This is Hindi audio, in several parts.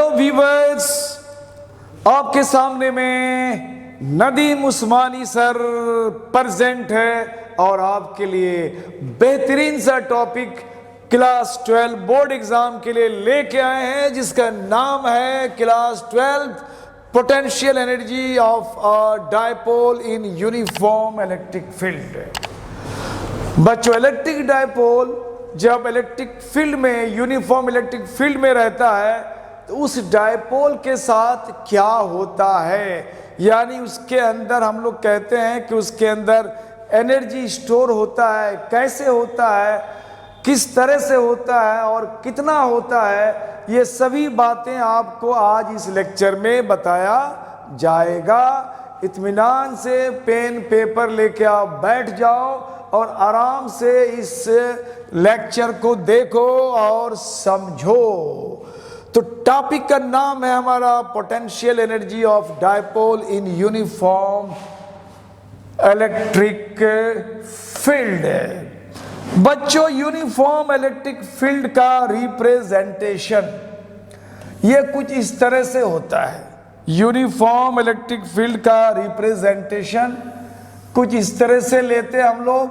हेलो व्यूअर्स, आपके सामने में नदीम उस्मानी सर प्रेजेंट है और आपके लिए बेहतरीन सा टॉपिक क्लास 12 बोर्ड एग्जाम के लिए लेके आए हैं, जिसका नाम है class 12 potential energy of a dipole in uniform electric field. बच्चों, इलेक्ट्रिक डायपोल जब इलेक्ट्रिक फील्ड में, यूनिफॉर्म इलेक्ट्रिक फील्ड में रहता है तो उस डायपोल के साथ क्या होता है, यानी उसके अंदर हम लोग कहते हैं कि उसके अंदर एनर्जी स्टोर होता है, कैसे होता है, किस तरह से होता है और कितना होता है, ये सभी बातें आपको आज इस लेक्चर में बताया जाएगा। इत्मीनान से पेन पेपर लेके आप बैठ जाओ और आराम से इस लेक्चर को देखो और समझो। तो टॉपिक का नाम है हमारा potential energy of dipole in uniform electric field. बच्चों, यूनिफॉर्म इलेक्ट्रिक फील्ड का रिप्रेजेंटेशन ये कुछ इस तरह से होता है। यूनिफॉर्म इलेक्ट्रिक फील्ड का रिप्रेजेंटेशन कुछ इस तरह से लेते हैं हम लोग।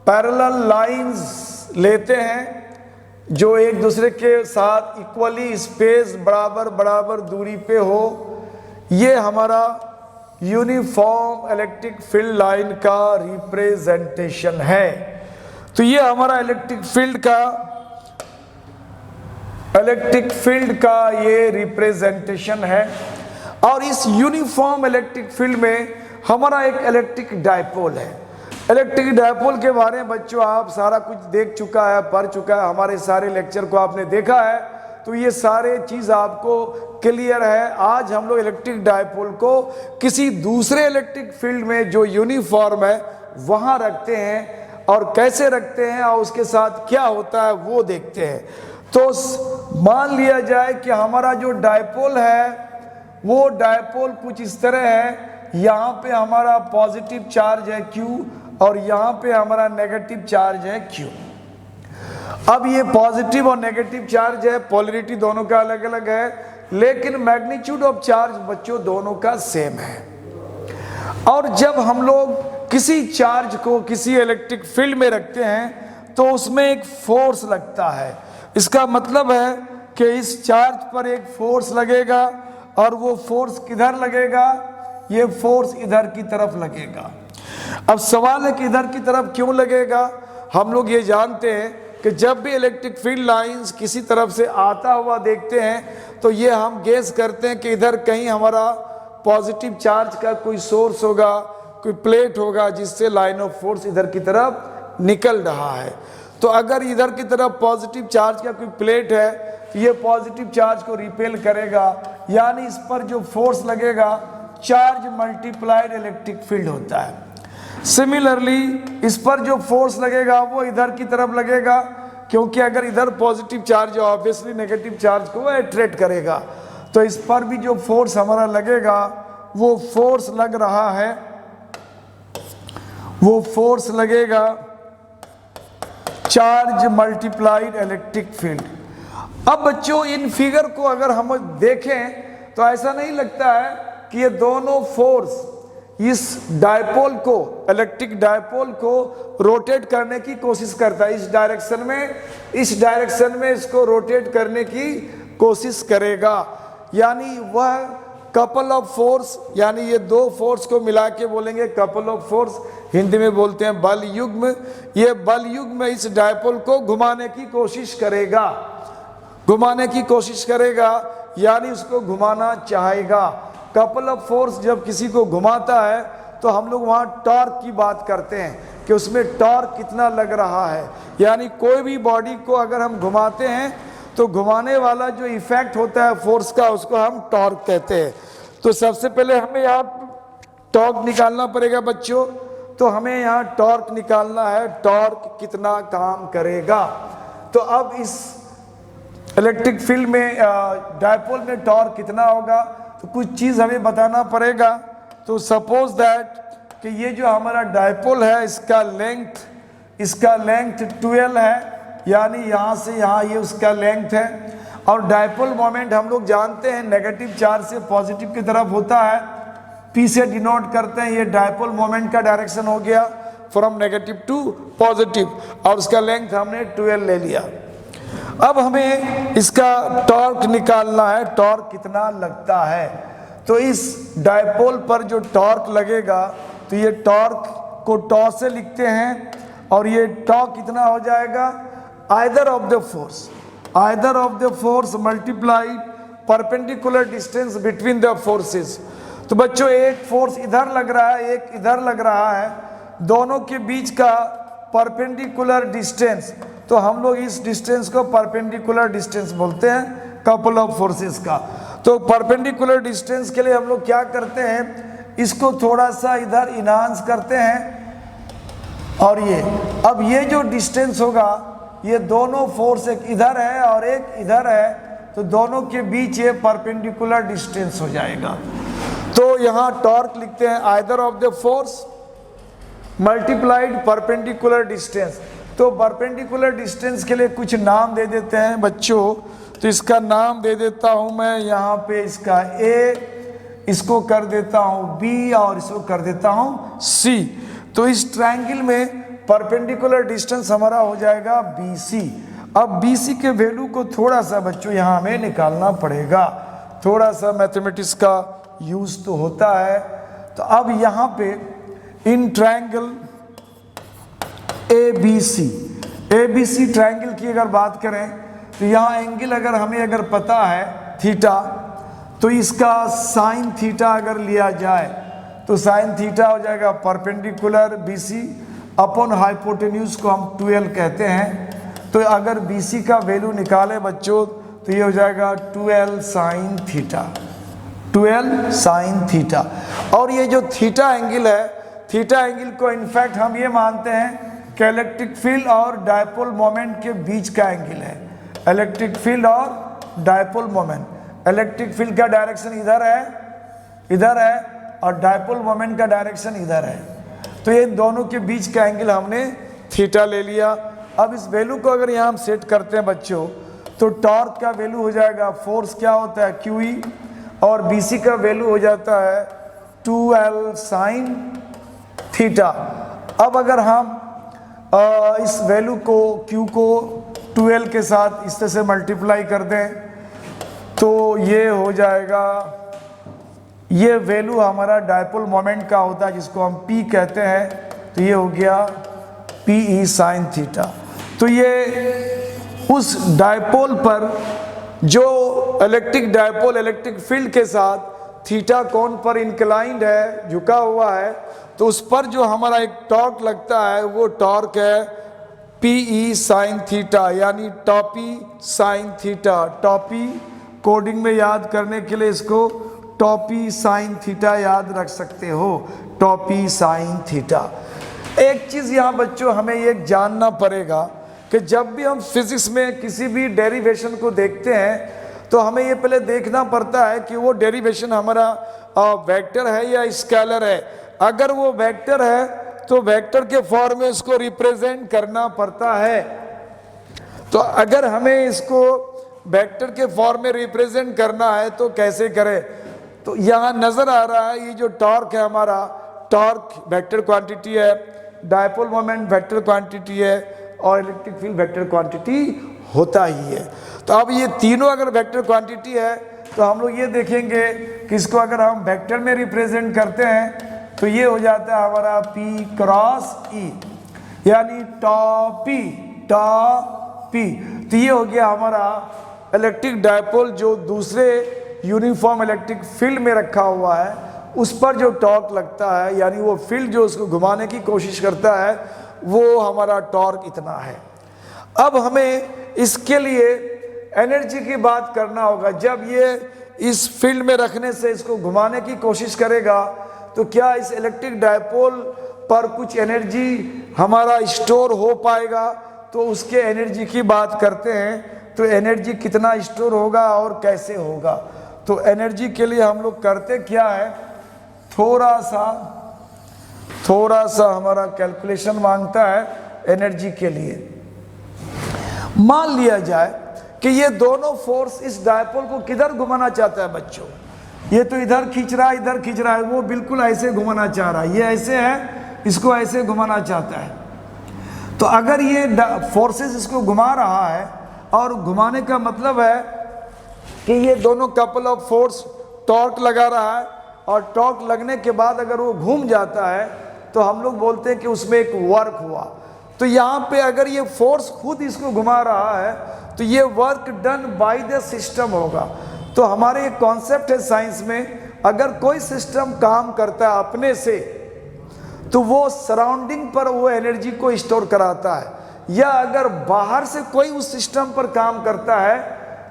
पैरेलल लाइंस लेते हैं जो एक दूसरे के साथ इक्वली स्पेस बराबर बराबर दूरी पे हो। ये हमारा यूनिफॉर्म इलेक्ट्रिक फील्ड लाइन का रिप्रेजेंटेशन है। तो ये हमारा इलेक्ट्रिक फील्ड का ये रिप्रेजेंटेशन है। और इस यूनिफॉर्म इलेक्ट्रिक फील्ड में हमारा एक इलेक्ट्रिक डायपोल है। इलेक्ट्रिक डायपोल के बारे में बच्चों आप सारा कुछ देख चुका है, पढ़ चुका है, हमारे सारे लेक्चर को आपने देखा है, तो ये सारे चीज़ आपको क्लियर है। आज हम लोग इलेक्ट्रिक डायपोल को किसी दूसरे इलेक्ट्रिक फील्ड में जो यूनिफॉर्म है वहाँ रखते हैं और कैसे रखते हैं और उसके साथ क्या होता है वो देखते हैं। तो मान लिया जाए कि हमारा जो डायपोल है वो डायपोल कुछ इस तरह है। यहाँ पे हमारा पॉजिटिव चार्ज है Q और यहाँ पे हमारा नेगेटिव चार्ज है Q। अब ये पॉजिटिव और नेगेटिव चार्ज है, पोलरिटी दोनों का अलग अलग है, लेकिन मैग्नीट्यूड ऑफ चार्ज बच्चों दोनों का सेम है। और जब हम लोग किसी चार्ज को किसी इलेक्ट्रिक फील्ड में रखते हैं तो उसमें एक फोर्स लगता है। इसका मतलब है कि इस चार्ज पर एक फोर्स लगेगा और वो फोर्स किधर लगेगा, ये फोर्स इधर की तरफ लगेगा। अब सवाल है कि इधर की तरफ क्यों लगेगा। हम लोग ये जानते हैं कि जब भी इलेक्ट्रिक फील्ड लाइंस किसी तरफ से आता हुआ देखते हैं तो ये हम गेस करते हैं कि इधर कहीं हमारा पॉजिटिव चार्ज का कोई सोर्स होगा, कोई प्लेट होगा जिससे लाइन ऑफ फोर्स इधर की तरफ निकल रहा है। तो अगर इधर की तरफ पॉजिटिव चार्ज का कोई प्लेट है तो ये पॉजिटिव चार्ज को रिपेल करेगा, यानी इस पर जो फोर्स लगेगा चार्ज मल्टीप्लाइड इलेक्ट्रिक फील्ड होता है। सिमिलरली इस पर जो फोर्स लगेगा वो इधर की तरफ लगेगा, क्योंकि अगर इधर पॉजिटिव चार्ज है ऑब्वियसली नेगेटिव चार्ज को अट्रैक्ट करेगा। तो इस पर भी जो फोर्स हमारा लगेगा वो फोर्स लग रहा है, वो फोर्स लगेगा चार्ज मल्टीप्लाइड इलेक्ट्रिक फील्ड। अब बच्चों, इन फिगर को अगर हम देखें तो ऐसा नहीं लगता है कि ये दोनों फोर्स इस डायपोल को, इलेक्ट्रिक डायपोल को रोटेट करने की कोशिश करता है। इस डायरेक्शन में इसको रोटेट करने की कोशिश करेगा, यानी वह कपल ऑफ फोर्स, यानी ये दो फोर्स को मिला के बोलेंगे कपल ऑफ फोर्स, हिंदी में बोलते हैं बल युग्म। ये बल युग्म इस डायपोल को घुमाने की कोशिश करेगा, यानी उसको घुमाना चाहेगा। कपल ऑफ फोर्स जब किसी को घुमाता है तो हम लोग वहाँ टॉर्क की बात करते हैं कि उसमें टॉर्क कितना लग रहा है। यानी कोई भी बॉडी को अगर हम घुमाते हैं तो घुमाने वाला जो इफेक्ट होता है फोर्स का, उसको हम टॉर्क कहते हैं। तो सबसे पहले हमें यहाँ टॉर्क निकालना पड़ेगा बच्चों। तो हमें यहाँ टॉर्क निकालना है, टॉर्क कितना काम करेगा। तो अब इस इलेक्ट्रिक फील्ड में डायपोल में टॉर्क कितना होगा, तो कुछ चीज़ हमें बताना पड़ेगा। तो सपोज दैट कि ये जो हमारा डायपोल है इसका लेंथ 12 है, यानी यहाँ से यहाँ ये उसका लेंथ है। और डायपोल मोमेंट हम लोग जानते हैं नेगेटिव चार्ज से पॉजिटिव की तरफ होता है, P से डिनोट करते हैं, ये डायपोल मोमेंट का डायरेक्शन हो गया फ्रॉम नेगेटिव टू पॉजिटिव, और उसका लेंथ हमने 12 ले लिया। अब हमें इसका टॉर्क निकालना है, टॉर्क कितना लगता है। तो इस डायपोल पर जो टॉर्क लगेगा, तो ये टॉर्क को टॉ से लिखते हैं, और ये टॉ कितना हो जाएगा, either of the force multiplied perpendicular distance between the forces. तो बच्चों एक फोर्स इधर लग रहा है, एक इधर लग रहा है, दोनों के बीच का परपेंडिकुलर डिस्टेंस, तो हम लोग इस डिस्टेंस को परपेंडिकुलर डिस्टेंस बोलते हैं कपल ऑफ फोर्सेस का। तो परपेंडिकुलर डिस्टेंस के लिए हम लोग क्या करते हैं, इसको थोड़ा सा इधर इनहांस करते हैं, और ये अब ये जो डिस्टेंस होगा, ये दोनों फोर्स एक इधर है और एक इधर है, तो दोनों के बीच ये परपेंडिकुलर डिस्टेंस हो जाएगा। तो यहाँ टॉर्क लिखते हैं either of the force multiplied perpendicular distance. तो परपेंडिकुलर डिस्टेंस के लिए कुछ नाम दे देते हैं बच्चों। तो इसका नाम दे देता हूं मैं यहाँ पे, इसका A, इसको कर देता हूं B, और इसको कर देता हूं C। तो इस ट्रायंगल में परपेंडिकुलर डिस्टेंस हमारा हो जाएगा BC। अब BC के वैल्यू को थोड़ा सा बच्चों यहाँ हमें निकालना पड़ेगा, थोड़ा सा मैथमेटिक्स का यूज तो होता है। तो अब यहाँ पे इन ट्रायंगल ABC ट्रायंगल की अगर बात करें, तो यहाँ एंगल अगर पता है थीटा, तो इसका साइन थीटा अगर लिया जाए, तो साइन थीटा हो जाएगा परपेंडिकुलर BC अपॉन हाइपोटेन्यूज को हम 12 कहते हैं। तो अगर BC का वैल्यू निकाले बच्चों, तो ये हो जाएगा 12 साइन थीटा। और ये जो थीटा एंगल है, थीटा एंगल को इनफैक्ट हम ये मानते हैं कि इलेक्ट्रिक फील्ड और डायपोल मोमेंट के बीच का एंगल है। इलेक्ट्रिक फील्ड और डायपोल मोमेंट, इलेक्ट्रिक फील्ड का डायरेक्शन इधर है और डायपोल मोमेंट का डायरेक्शन इधर है, तो ये दोनों के बीच का एंगल हमने थीटा ले लिया। अब इस वैल्यू को अगर यहाँ हम सेट करते हैं बच्चों, तो टॉर्क का वैल्यू हो जाएगा, फोर्स क्या होता है QE, और BC का वैल्यू हो जाता है 12 साइन थीटा। अब अगर हम इस वैल्यू को Q को 12 के साथ इस तरह से मल्टीप्लाई कर दें, तो ये हो जाएगा, ये वैल्यू हमारा डायपोल मोमेंट का होता है जिसको हम P कहते हैं। तो ये हो गया PE साइन थीटा। तो ये उस डायपोल पर जो इलेक्ट्रिक डायपोल इलेक्ट्रिक फील्ड के साथ थीटा कोण पर इंक्लाइंड है, झुका हुआ है, तो उस पर जो हमारा एक टॉर्क लगता है, वो टॉर्क है PE साइन थीटा, यानी टॉपी साइन थीटा। टॉपी कोडिंग में याद करने के लिए इसको टॉपी साइन थीटा याद रख सकते हो, टॉपी साइन थीटा। एक चीज़ यहाँ बच्चों हमें ये जानना पड़ेगा कि जब भी हम फिजिक्स में किसी भी डेरिवेशन को देखते हैं, तो हमें ये पहले देखना पड़ता है कि वो डेरिवेशन हमारा वेक्टर है या स्केलर है। अगर वो वेक्टर है, तो वेक्टर के फॉर्म में इसको रिप्रेजेंट करना पड़ता है। तो अगर हमें इसको वेक्टर के फॉर्म में रिप्रेजेंट करना है, तो कैसे करें? तो यहाँ नजर आ रहा है, ये जो टॉर्क है हमारा, टॉर्क वेक्टर क्वांटिटी है, डायपोल मोमेंट वेक्टर क्वांटिटी है, और इलेक्ट्रिक फील्ड वेक्टर क्वांटिटी होता ही है। तो अब ये तीनों अगर वेक्टर क्वांटिटी है, तो हम लोग ये देखेंगे कि इसको अगर हम वेक्टर में रिप्रेजेंट करते हैं, तो ये हो जाता है हमारा P क्रॉस E, यानी टॉपी। तो ये हो गया हमारा इलेक्ट्रिक डायपोल जो दूसरे यूनिफॉर्म इलेक्ट्रिक फील्ड में रखा हुआ है, उस पर जो टॉर्क लगता है, यानी वो फील्ड जो उसको घुमाने की कोशिश करता है, वो हमारा टॉर्क इतना है। अब हमें इसके लिए एनर्जी की बात करना होगा। जब ये इस फील्ड में रखने से इसको घुमाने की कोशिश करेगा, तो क्या इस इलेक्ट्रिक डायपोल पर कुछ एनर्जी हमारा स्टोर हो पाएगा? तो उसके एनर्जी की बात करते हैं। तो एनर्जी कितना स्टोर होगा और कैसे होगा? तो एनर्जी के लिए हम लोग करते क्या है, थोड़ा सा हमारा कैलकुलेशन मांगता है एनर्जी के लिए। मान लिया जाए कि ये दोनों फोर्स इस डायपोल को किधर घुमाना चाहता है बच्चों। ये तो इधर खींच रहा है, इधर खींच रहा है, वो बिल्कुल ऐसे घुमाना चाह रहा है। ये ऐसे है, इसको ऐसे घुमाना चाहता है। तो अगर ये फोर्सेस इसको घुमा रहा है, और घुमाने का मतलब है कि ये दोनों कपल ऑफ फोर्स टॉर्क लगा रहा है, और टॉर्क लगने के बाद अगर वो घूम जाता है तो हम लोग बोलते हैं कि उसमें एक वर्क हुआ। तो यहाँ पे अगर ये फोर्स खुद इसको घुमा रहा है तो ये work done by the system होगा। तो हमारे एक कॉन्सेप्ट है साइंस में, अगर कोई सिस्टम काम करता है अपने से तो वो सराउंडिंग पर वो एनर्जी को स्टोर कराता है, या अगर बाहर से कोई उस सिस्टम पर काम करता है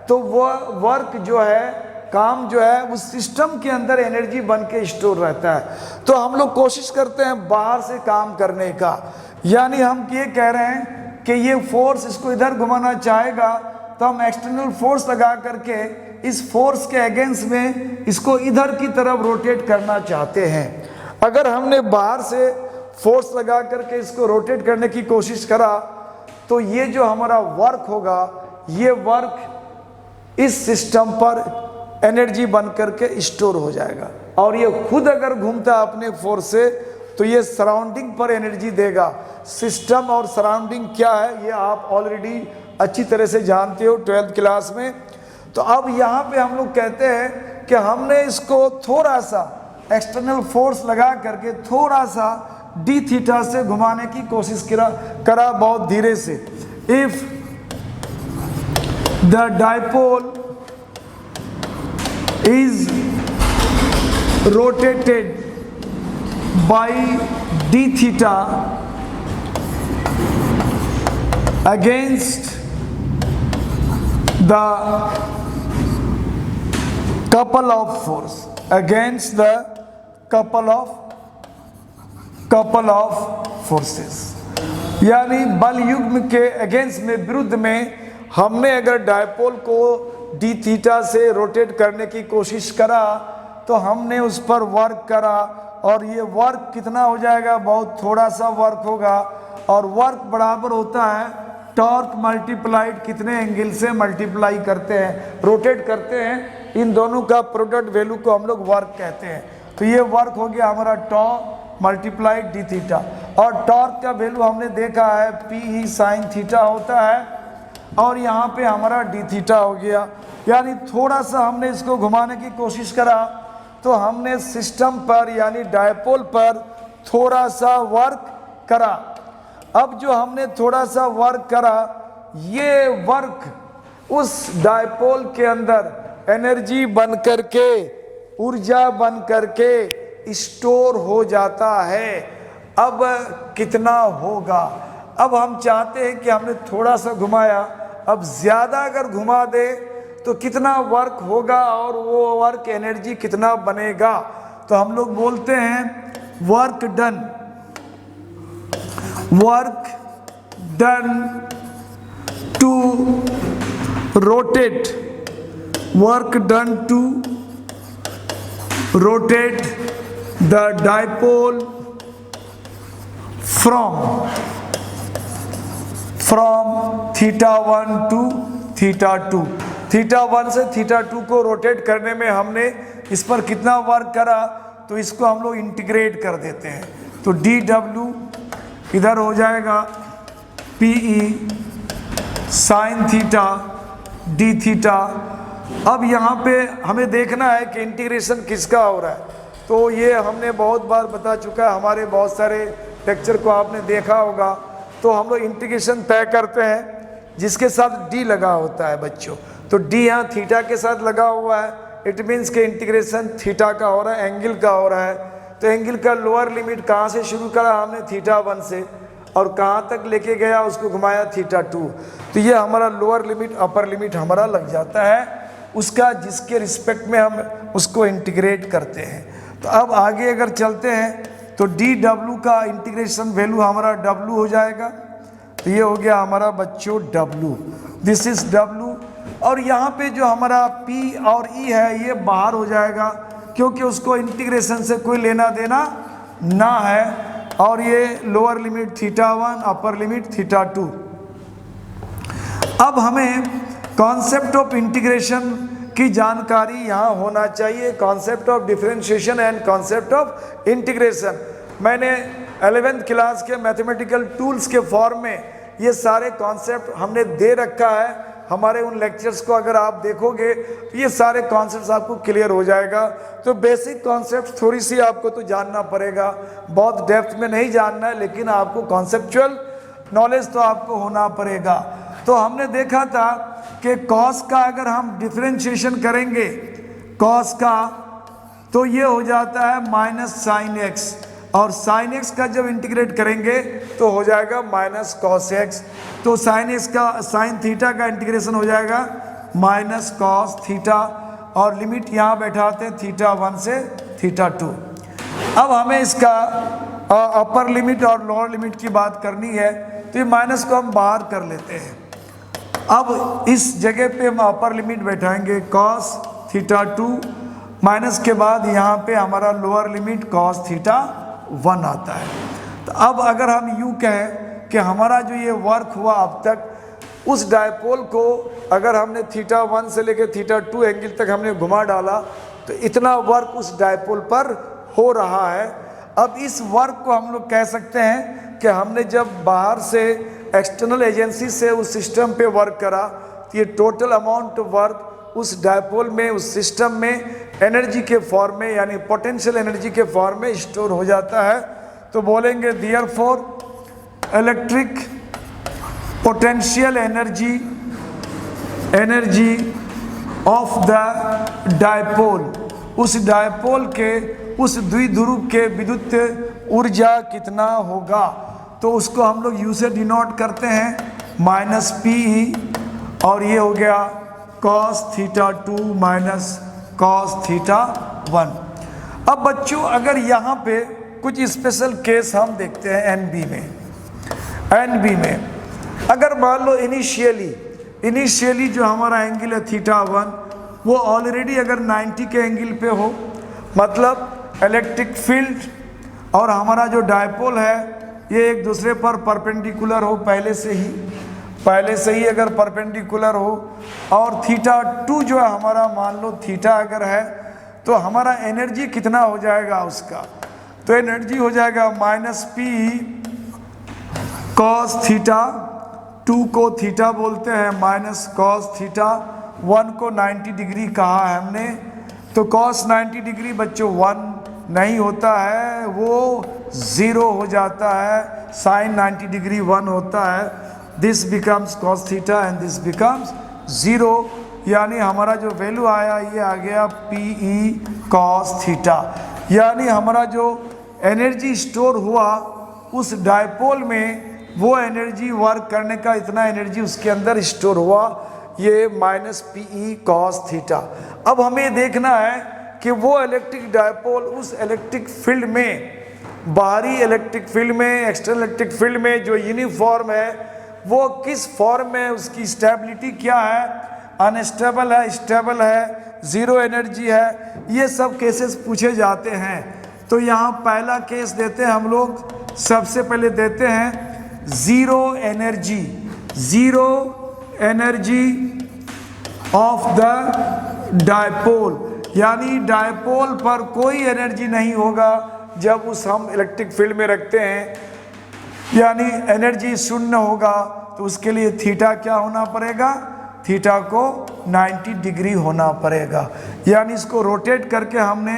तो वह वर्क जो है, काम जो है, उस सिस्टम के अंदर एनर्जी बन के स्टोर रहता है। तो हम लोग कोशिश करते हैं बाहर से काम करने का, यानी हम ये कह रहे हैं कि ये फोर्स इसको इधर घुमाना चाहेगा तो हम एक्सटर्नल फोर्स लगा करके इस फोर्स के अगेंस्ट में इसको इधर की तरफ रोटेट करना चाहते हैं। अगर हमने बाहर से फोर्स लगा करके इसको रोटेट करने की कोशिश करा तो ये जो हमारा वर्क होगा, ये वर्क इस सिस्टम पर एनर्जी बन करके स्टोर हो जाएगा, और ये खुद अगर घूमता है अपने फोर्स से तो ये सराउंडिंग पर एनर्जी देगा। सिस्टम और सराउंडिंग क्या है ये आप ऑलरेडी अच्छी तरह से जानते हो 12th क्लास में। तो अब यहाँ पे हम लोग कहते हैं कि हमने इसको थोड़ा सा एक्सटर्नल फोर्स लगा करके थोड़ा सा डी थीटा से घुमाने की कोशिश करा बहुत धीरे से। If the dipole is rotated by d theta against the couple of force, against the couple of forces, यानी बल युग्म के अगेंस्ट में, विरुद्ध में हमने अगर डायपोल को डी थीटा से रोटेट करने की कोशिश करा तो हमने उस पर वर्क करा, और ये वर्क कितना हो जाएगा, बहुत थोड़ा सा वर्क होगा, और वर्क बराबर होता है टॉर्क मल्टीप्लाइड कितने एंगल से मल्टीप्लाई करते हैं, रोटेट करते हैं, इन दोनों का प्रोडक्ट वैल्यू को हम लोग वर्क कहते हैं। तो ये वर्क हो गया हमारा टॉर्क मल्टीप्लाइड डी थीटा, और टॉर्क का वैल्यू हमने देखा है पी साइन थीटा होता है, और यहाँ पे हमारा डी थीटा हो गया। यानी थोड़ा सा हमने इसको घुमाने की कोशिश करा तो हमने सिस्टम पर यानी डायपोल पर थोड़ा सा वर्क करा। अब जो हमने थोड़ा सा वर्क करा, ये वर्क उस डायपोल के अंदर एनर्जी बन करके, ऊर्जा बन करके स्टोर हो जाता है। अब कितना होगा, अब हम चाहते हैं कि हमने थोड़ा सा घुमाया, अब ज़्यादा अगर घुमा दे तो कितना वर्क होगा और वो वर्क एनर्जी कितना बनेगा। तो हम लोग बोलते हैं work done to rotate, work done to rotate the dipole from theta 1 to theta 2। Theta 1 से थीटा 2 को रोटेट करने में हमने इस पर कितना वर्क करा, तो इसको हम लोग इंटीग्रेट कर देते हैं। तो डी डब्ल्यू इधर हो जाएगा P E sine theta D theta. अब यहाँ पे हमें देखना है कि इंटीग्रेशन किसका हो रहा है। तो ये हमने बहुत बार बता चुका है, हमारे बहुत सारे लेक्चर को आपने देखा होगा। तो हम लोग इंटीग्रेशन तय करते हैं जिसके साथ डी लगा होता है बच्चों। तो डी यहाँ थीटा के साथ लगा हुआ है, इट मीन्स के इंटीग्रेशन थीटा का हो रहा है, एंगल का हो रहा है। तो एंगल का लोअर लिमिट कहाँ से शुरू करा हमने, थीटा 1 से, और कहाँ तक लेके गया उसको घुमाया थीटा 2। तो ये हमारा लोअर लिमिट अपर लिमिट हमारा लग जाता है उसका, जिसके रिस्पेक्ट में हम उसको इंटीग्रेट करते हैं। तो अब आगे अगर चलते हैं तो डी डब्ल्यू का इंटीग्रेशन वैल्यू हमारा डब्ल्यू हो जाएगा। तो ये हो गया हमारा बच्चों डब्ल्यू, दिस इज डब्ल्यू। और यहाँ पे जो हमारा पी और ई है ये बाहर हो जाएगा क्योंकि उसको इंटीग्रेशन से कोई लेना देना ना है। और ये lower limit theta 1 upper limit theta 2। अब हमें कॉन्सेप्ट ऑफ इंटीग्रेशन की जानकारी यहाँ होना चाहिए, concept of differentiation and concept of integration. मैंने 11th क्लास के मैथमेटिकल टूल्स के फॉर्म में ये सारे कॉन्सेप्ट हमने दे रखा है। हमारे उन लेक्चर्स को अगर आप देखोगे तो ये सारे कॉन्सेप्ट्स आपको क्लियर हो जाएगा। तो बेसिक कॉन्सेप्ट थोड़ी सी आपको तो जानना पड़ेगा, बहुत डेप्थ में नहीं जानना है, लेकिन आपको कॉन्सेप्चुअल नॉलेज तो आपको होना पड़ेगा। तो हमने देखा था कि कॉस का अगर हम डिफरेंशिएशन करेंगे कॉस का, तो ये हो जाता है माइनस साइन एक्स, और साइन एक्स का जब इंटीग्रेट करेंगे तो हो जाएगा माइनस कॉस एक्स। तो साइन एक्स का साइन थीटा का इंटीग्रेशन हो जाएगा माइनस कॉस थीटा, और लिमिट यहाँ बैठाते हैं थीटा 1 से थीटा 2। अब हमें इसका अपर लिमिट और लोअर लिमिट की बात करनी है, तो ये माइनस को हम बाहर कर लेते हैं। अब इस जगह पे हम अपर लिमिट बैठाएंगे कॉस थीटा 2, माइनस के बाद यहाँ पे हमारा लोअर लिमिट कॉस थीटा 1 आता है। तो अब अगर हम यूँ कहें कि हमारा जो ये वर्क हुआ अब तक, उस डायपोल को अगर हमने थीटा 1 से लेकर थीटा 2 एंगल तक हमने घुमा डाला, तो इतना वर्क उस डायपोल पर हो रहा है। अब इस वर्क को हम लोग कह सकते हैं कि हमने जब बाहर से एक्सटर्नल एजेंसी से उस सिस्टम पे वर्क करा, तो ये टोटल अमाउंट वर्क उस डायपोल में, उस सिस्टम में एनर्जी के फॉर्म में, यानी पोटेंशियल एनर्जी के फॉर्म में स्टोर हो जाता है। तो बोलेंगे therefore electric potential energy of the dipole, उस डायपोल के उस द्विध्रुव के विद्युत ऊर्जा कितना होगा, तो उसको हम लोग यू से डिनोट करते हैं माइनस पी, और ये हो गया cos theta 2 minus cos theta 1। अब बच्चों अगर यहाँ पे कुछ स्पेशल केस हम देखते हैं एनबी में अगर मान लो इनिशियली जो हमारा एंगल है थीटा 1 वो ऑलरेडी अगर 90 के एंगल पे हो, मतलब इलेक्ट्रिक फील्ड और हमारा जो डायपोल है ये एक दूसरे पर परपेंडिकुलर हो पहले से ही अगर परपेंडिकुलर हो, और थीटा 2 जो है हमारा मान लो थीटा अगर है, तो हमारा एनर्जी कितना हो जाएगा उसका, तो एनर्जी हो जाएगा माइनस पी कॉस थीटा 2 को थीटा बोलते हैं माइनस कॉस थीटा 1 को 90 डिग्री कहा है हमने। तो कॉस 90 डिग्री बच्चों 1 नहीं होता है, वो 0 हो जाता है, साइन 90 डिग्री 1 होता है। This becomes cos theta and this becomes 0, यानी हमारा जो वैल्यू आया ये आ गया पी कॉस थीटा, यानी हमारा जो एनर्जी स्टोर हुआ उस डायपोल में, वो एनर्जी वर्क करने का इतना एनर्जी उसके अंदर स्टोर हुआ, ये माइनस पी कॉस थीटा। अब हमें देखना है कि वो इलेक्ट्रिक डायपोल उस इलेक्ट्रिक फील्ड में, बाहरी इलेक्ट्रिक फील्ड में, एक्सटर्नल इलेक्ट्रिक फील्ड में जो यूनिफॉर्म है वो किस फॉर्म में, उसकी स्टेबिलिटी क्या है, अनस्टेबल है, स्टेबल है, जीरो एनर्जी है, ये सब केसेस पूछे जाते हैं। तो यहाँ पहला केस देते हैं हम लोग, सबसे पहले देते हैं zero energy of the dipole, यानी डायपोल पर कोई एनर्जी नहीं होगा जब उस हम इलेक्ट्रिक फील्ड में रखते हैं, यानी एनर्जी शून्य होगा। तो उसके लिए थीटा क्या होना पड़ेगा, थीटा को 90 डिग्री होना पड़ेगा, यानी इसको रोटेट करके हमने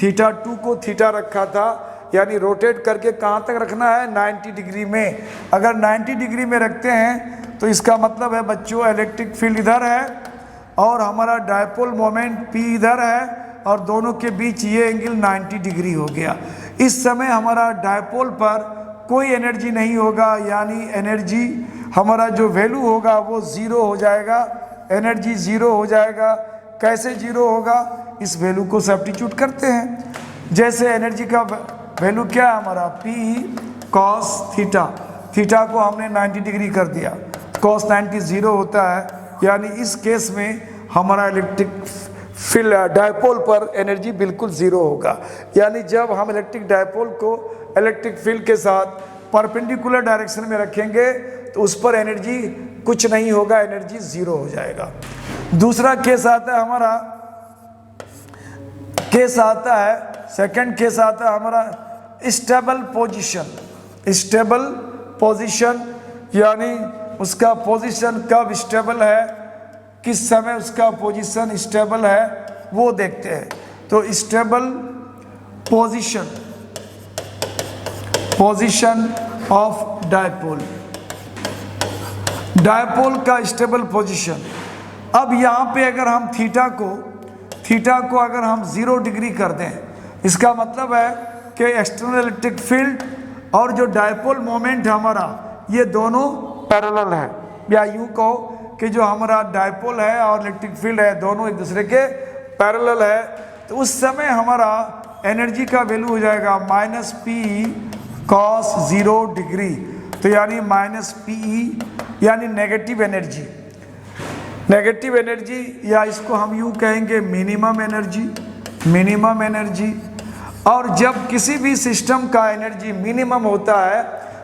थीटा 2 को थीटा रखा था, यानी रोटेट करके कहाँ तक रखना है, 90 डिग्री में। अगर 90 डिग्री में रखते हैं तो इसका मतलब है बच्चों इलेक्ट्रिक फील्ड इधर है और हमारा डायपोल मोमेंट P इधर है, और दोनों के बीच ये एंगल 90 डिग्री हो गया। इस समय हमारा डायपोल पर कोई एनर्जी नहीं होगा, यानी एनर्जी हमारा जो वैल्यू होगा वो 0 हो जाएगा, एनर्जी 0 हो जाएगा। कैसे 0 होगा, इस वैल्यू को सब्स्टिट्यूट करते हैं। जैसे एनर्जी का वैल्यू क्या है हमारा, P cos थीटा, थीटा को हमने 90 डिग्री कर दिया, cos 90 0 होता है, यानी इस केस में हमारा इलेक्ट्रिक फील्ड डायपोल पर एनर्जी बिल्कुल 0 होगा। यानी जब हम इलेक्ट्रिक डायपोल को इलेक्ट्रिक फील्ड के साथ परपेंडिकुलर डायरेक्शन में रखेंगे तो उस पर एनर्जी कुछ नहीं होगा, एनर्जी जीरो हो जाएगा। दूसरा केस आता है हमारा, केस आता है, सेकंड केस आता है हमारा स्टेबल पोजीशन। स्टेबल पोजीशन यानी उसका पोजीशन कब स्टेबल है, किस समय उसका पोजीशन स्टेबल है वो देखते हैं। तो stable position, position of dipole, dipole का स्टेबल पोजीशन। अब यहाँ पे अगर हम थीटा को अगर हम 0 डिग्री कर दें, इसका मतलब है कि एक्सटर्नल इलेक्ट्रिक फील्ड और जो डायपोल मोमेंट है हमारा, ये दोनों पैरेलल है, या यूँ कहो कि जो हमारा डायपोल है और इलेक्ट्रिक फील्ड है दोनों एक दूसरे के पैरेलल है। तो उस समय हमारा एनर्जी का वैल्यू हो जाएगा -P cos 0 डिग्री। तो यानी -Pe यानी नेगेटिव एनर्जी, नेगेटिव एनर्जी, या इसको हम यूँ कहेंगे मिनिमम एनर्जी, मिनिमम एनर्जी। और जब किसी भी सिस्टम का एनर्जी मिनिमम होता है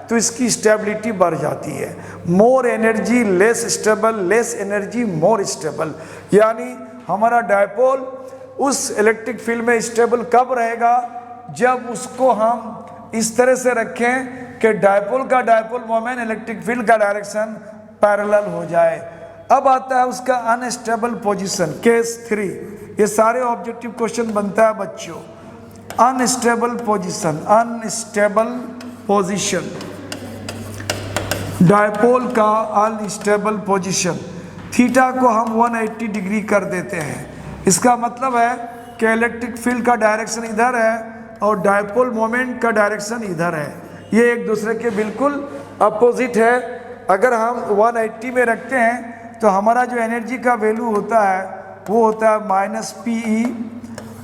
तो इसकी स्टेबिलिटी बढ़ जाती है। More energy less stable, less energy more stable. यानी हमारा डायपोल उस इलेक्ट्रिक फील्ड में स्टेबल कब रहेगा, जब उसको हम इस तरह से रखें कि डायपोल का डायपोल मोमेंट इलेक्ट्रिक फील्ड का डायरेक्शन पैरेलल हो जाए। अब आता है उसका अनस्टेबल पोजीशन, केस 3। ये सारे ऑब्जेक्टिव क्वेश्चन बनता है बच्चों। Unstable position, unstable position, dipole का अनस्टेबल पोजीशन। थीटा को हम 180 डिग्री कर देते हैं। इसका मतलब है कि इलेक्ट्रिक फील्ड का डायरेक्शन इधर है और डायपोल मोमेंट का डायरेक्शन इधर है, ये एक दूसरे के बिल्कुल अपोजिट है। अगर हम 180 में रखते हैं तो हमारा जो एनर्जी का वैल्यू होता है वो होता है -Pe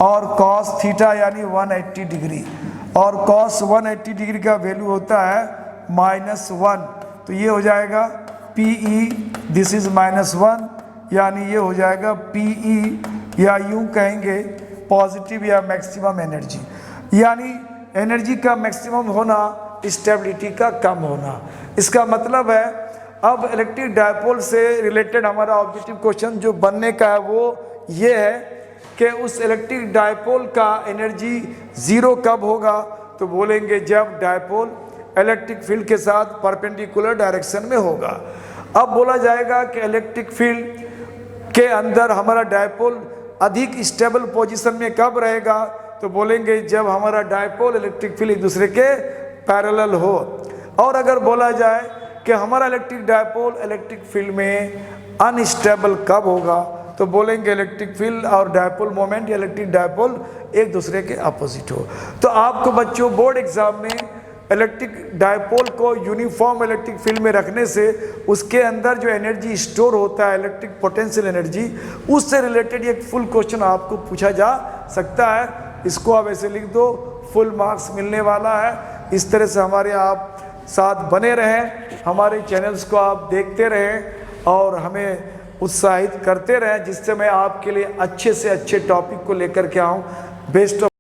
और cos थीटा यानी 180 डिग्री, और cos 180 डिग्री का वैल्यू होता है -1। तो ये हो जाएगा Pe, दिस इज -1, यानी ये हो जाएगा Pe, या यूँ कहेंगे पॉजिटिव या मैक्सिमम एनर्जी। यानी एनर्जी का मैक्सिमम होना, स्टेबिलिटी का कम होना। इसका मतलब है अब इलेक्ट्रिक डायपोल से रिलेटेड हमारा ऑब्जेक्टिव क्वेश्चन जो बनने का है वो ये है कि उस इलेक्ट्रिक डायपोल का एनर्जी 0 कब होगा, तो बोलेंगे जब डायपोल इलेक्ट्रिक फील्ड के साथ परपेंडिकुलर डायरेक्शन में होगा। अब बोला जाएगा कि इलेक्ट्रिक फील्ड के अंदर हमारा डायपोल अधिक स्टेबल पोजीशन में कब रहेगा, तो बोलेंगे जब हमारा डायपोल इलेक्ट्रिक फील्ड एक दूसरे के पैरेलल हो। और अगर बोला जाए कि हमारा इलेक्ट्रिक डायपोल इलेक्ट्रिक फील्ड में अनस्टेबल कब होगा, तो बोलेंगे इलेक्ट्रिक फील्ड और डायपोल मोमेंट या इलेक्ट्रिक डायपोल एक दूसरे के अपोजिट हो। तो आपको बच्चों बोर्ड एग्जाम में इलेक्ट्रिक डायपोल को यूनिफॉर्म इलेक्ट्रिक फील्ड में रखने से उसके अंदर जो एनर्जी स्टोर होता है, इलेक्ट्रिक पोटेंशियल एनर्जी, उससे रिलेटेड एक फुल क्वेश्चन आपको पूछा जा सकता है। इसको आप ऐसे लिख दो, फुल मार्क्स मिलने वाला है। इस तरह से हमारे आप साथ बने रहें, हमारे चैनल्स को आप देखते रहें और हमें उत्साहित करते रहें, जिससे मैं आपके लिए अच्छे से अच्छे टॉपिक को लेकर के आऊँ। Best of